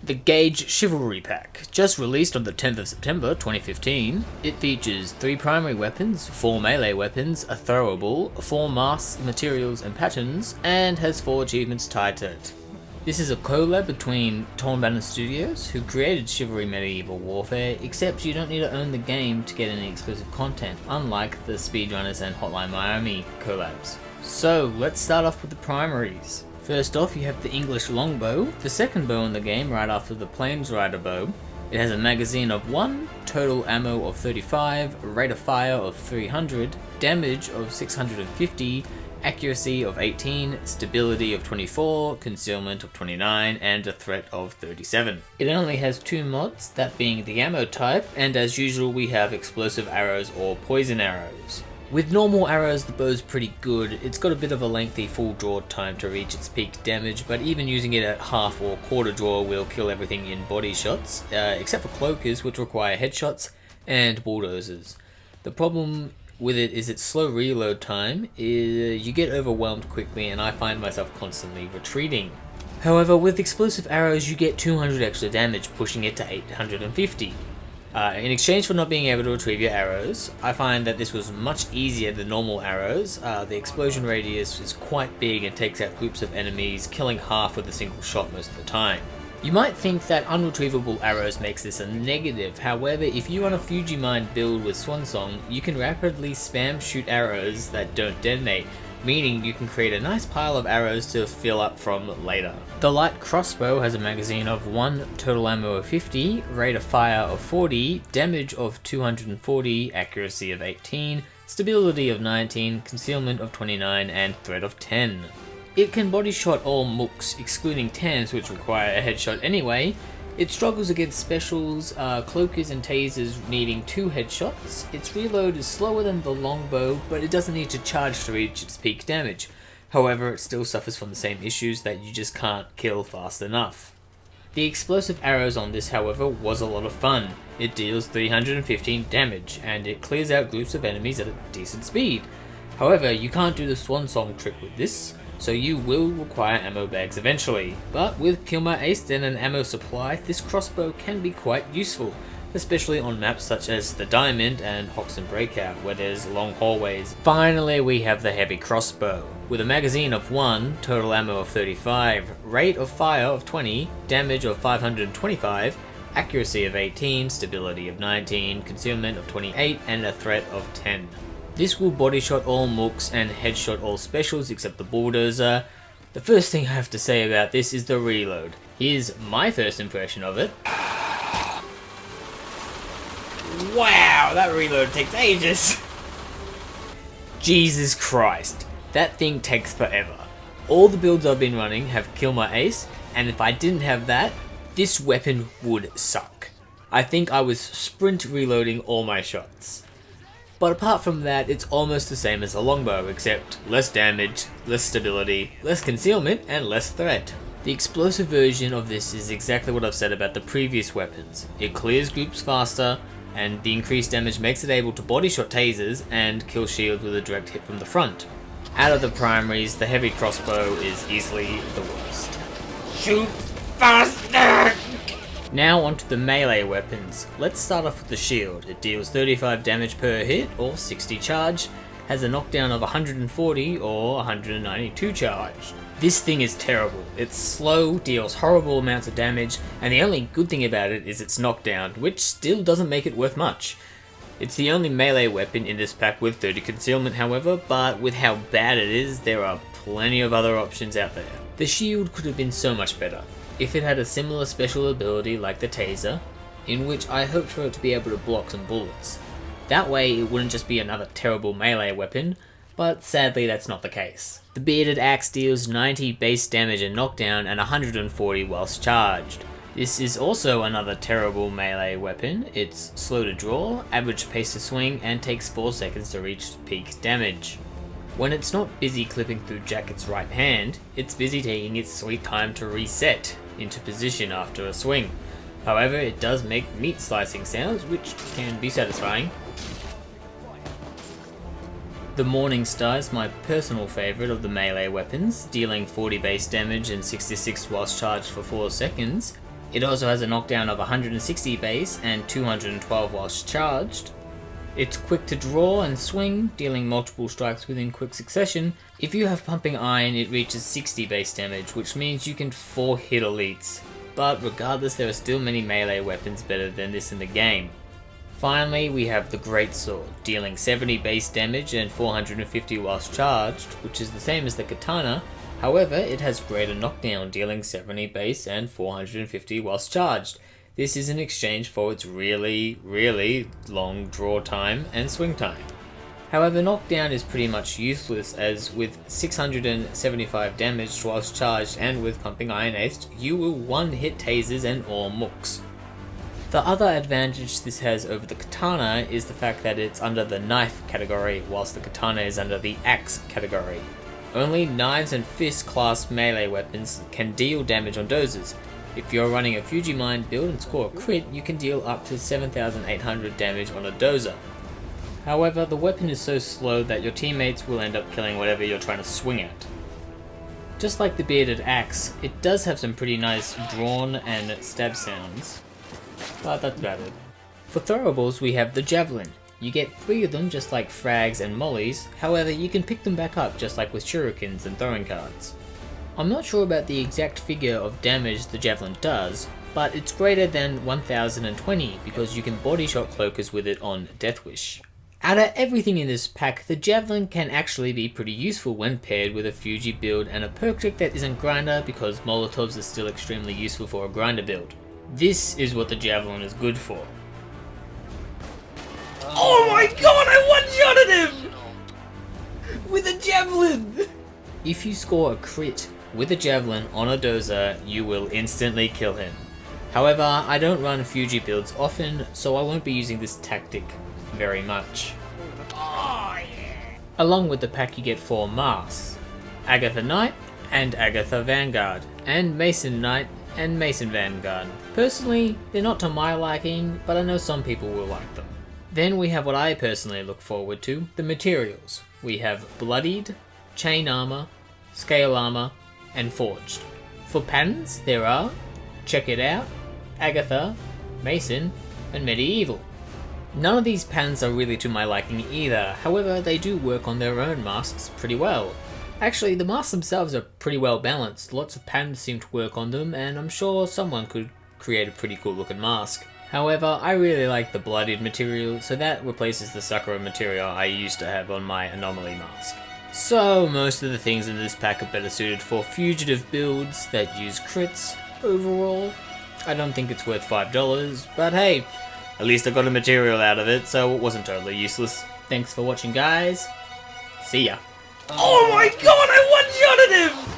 The Gauge Chivalry Pack, just released on the 10th of September 2015. It features 3 primary weapons, 4 melee weapons, a throwable, 4 masks, materials and patterns, and has 4 achievements tied to it. This is a collab between Torn Banner Studios, who created Chivalry Medieval Warfare, except you don't need to own the game to get any exclusive content, unlike the Speedrunners and Hotline Miami collabs. So let's start off with the primaries. First off, you have the English Longbow, the second bow in the game right after the Planesrider bow. It has a magazine of 1, total ammo of 35, rate of fire of 300, damage of 650, accuracy of 18, stability of 24, concealment of 29, and a threat of 37. It only has 2 mods, that being the ammo type, and as usual we have explosive arrows or poison arrows. With normal arrows, the bow's pretty good. It's got a bit of a lengthy full draw time to reach its peak damage, but even using it at half or quarter draw will kill everything in body shots, except for cloakers, which require headshots, and bulldozers. The problem with it is its slow reload time. You get overwhelmed quickly, and I find myself constantly retreating. However, with explosive arrows, you get 200 extra damage, pushing it to 850. In exchange for not being able to retrieve your arrows, I find that this was much easier than normal arrows. The explosion radius is quite big and takes out groups of enemies, killing half with a single shot most of the time. You might think that unretrievable arrows makes this a negative, however, if you run a Fujimind build with Swansong, you can rapidly spam shoot arrows that don't detonate, meaning you can create a nice pile of arrows to fill up from later. The light crossbow has a magazine of 1, total ammo of 50, rate of fire of 40, damage of 240, accuracy of 18, stability of 19, concealment of 29, and threat of 10. It can body shot all mooks, excluding TAMs, which require a headshot anyway. It struggles against specials, cloakers and tasers needing 2 headshots. Its reload is slower than the longbow, but it doesn't need to charge to reach its peak damage. However, it still suffers from the same issues that you just can't kill fast enough. The explosive arrows on this, however, was a lot of fun. It deals 315 damage, and it clears out groups of enemies at a decent speed. However, you can't do the Swansong trick with this, so you will require ammo bags eventually. But with Kill My Ace and an ammo supply, this crossbow can be quite useful, especially on maps such as the Diamond and Hoxton Breakout, where there's long hallways. Finally, we have the heavy crossbow. With a magazine of 1, total ammo of 35, rate of fire of 20, damage of 525, accuracy of 18, stability of 19, concealment of 28, and a threat of 10. This will body shot all mooks and headshot all specials except the bulldozer. The first thing I have to say about this is the reload. Here's my first impression of it. Wow, that reload takes ages! Jesus Christ, that thing takes forever. All the builds I've been running have Kill My Ace, and if I didn't have that, this weapon would suck. I think I was sprint reloading all my shots. But apart from that, it's almost the same as a longbow, except less damage, less stability, less concealment, and less threat. The explosive version of this is exactly what I've said about the previous weapons. It clears groups faster, and the increased damage makes it able to body shot tasers and kill shields with a direct hit from the front. Out of the primaries, the heavy crossbow is easily the worst. Shoot faster! Now onto the melee weapons. Let's start off with the shield. It deals 35 damage per hit or 60 charge, has a knockdown of 140 or 192 charge. This thing is terrible. It's slow, deals horrible amounts of damage, and the only good thing about it is its knockdown, which still doesn't make it worth much. It's the only melee weapon in this pack with 30 concealment, however, but with how bad it is, there are plenty of other options out there. The shield could have been so much better if it had a similar special ability like the taser, in which I hoped for it to be able to block some bullets. That way it wouldn't just be another terrible melee weapon, but sadly that's not the case. The bearded axe deals 90 base damage and knockdown and 140 whilst charged. This is also another terrible melee weapon. It's slow to draw, average pace to swing, and takes 4 seconds to reach peak damage. When it's not busy clipping through Jacket's right hand, it's busy taking its sweet time to reset into position after a swing. However, it does make meat slicing sounds, which can be satisfying. The Morning Star is my personal favourite of the melee weapons, dealing 40 base damage and 66 whilst charged for 4 seconds. It also has a knockdown of 160 base and 212 whilst charged. It's quick to draw and swing, dealing multiple strikes within quick succession. If you have Pumping Iron, it reaches 60 base damage, which means you can 4-hit elites. But regardless, there are still many melee weapons better than this in the game. Finally, we have the Greatsword, dealing 70 base damage and 450 whilst charged, which is the same as the Katana. However, it has greater knockdown, dealing 70 base and 450 whilst charged. This is in exchange for its really long draw time and swing time. However, knockdown is pretty much useless, as with 675 damage whilst charged and with Pumping Iron Ace, you will one-hit tasers and all mooks. The other advantage this has over the Katana is the fact that it's under the knife category, whilst the Katana is under the axe category. Only knives and fist class melee weapons can deal damage on dozers. If you're running a Fujimind build and score a crit, you can deal up to 7,800 damage on a dozer. However, the weapon is so slow that your teammates will end up killing whatever you're trying to swing at. Just like the Bearded Axe, it does have some pretty nice drawn and stab sounds, but that's about it. For throwables, we have the Javelin. You get 3 of them just like frags and mollies, however you can pick them back up just like with shurikens and throwing cards. I'm not sure about the exact figure of damage the Javelin does, but it's greater than 1020 because you can body shot cloakers with it on Death Wish. Out of everything in this pack, the Javelin can actually be pretty useful when paired with a Fuji build and a perk trick that isn't grinder, because Molotovs are still extremely useful for a grinder build. This is what the Javelin is good for. Oh my god, I one-shotted him! With a Javelin! If you score a crit with a Javelin on a dozer, you will instantly kill him. However, I don't run Fuji builds often, so I won't be using this tactic very much. Oh, yeah. Along with the pack you get 4 masks: Agatha Knight and Agatha Vanguard, and Mason Knight and Mason Vanguard. Personally, they're not to my liking, but I know some people will like them. Then we have what I personally look forward to, the materials. We have Bloodied, Chain Armor, Scale Armor, and Forged. For patterns, there are Check It Out, Agatha, Mason, and Medieval. None of these patterns are really to my liking either, however they do work on their own masks pretty well. Actually, the masks themselves are pretty well balanced, lots of patterns seem to work on them, and I'm sure someone could create a pretty cool looking mask. However, I really like the Bloodied material, so that replaces the Sakura material I used to have on my Anomaly mask. So most of the things in this pack are better suited for fugitive builds that use crits. Overall, I don't think it's worth $5, but hey, at least I got a material out of it, so it wasn't totally useless. Thanks for watching, guys. See ya. Oh my god, I one-shotted him!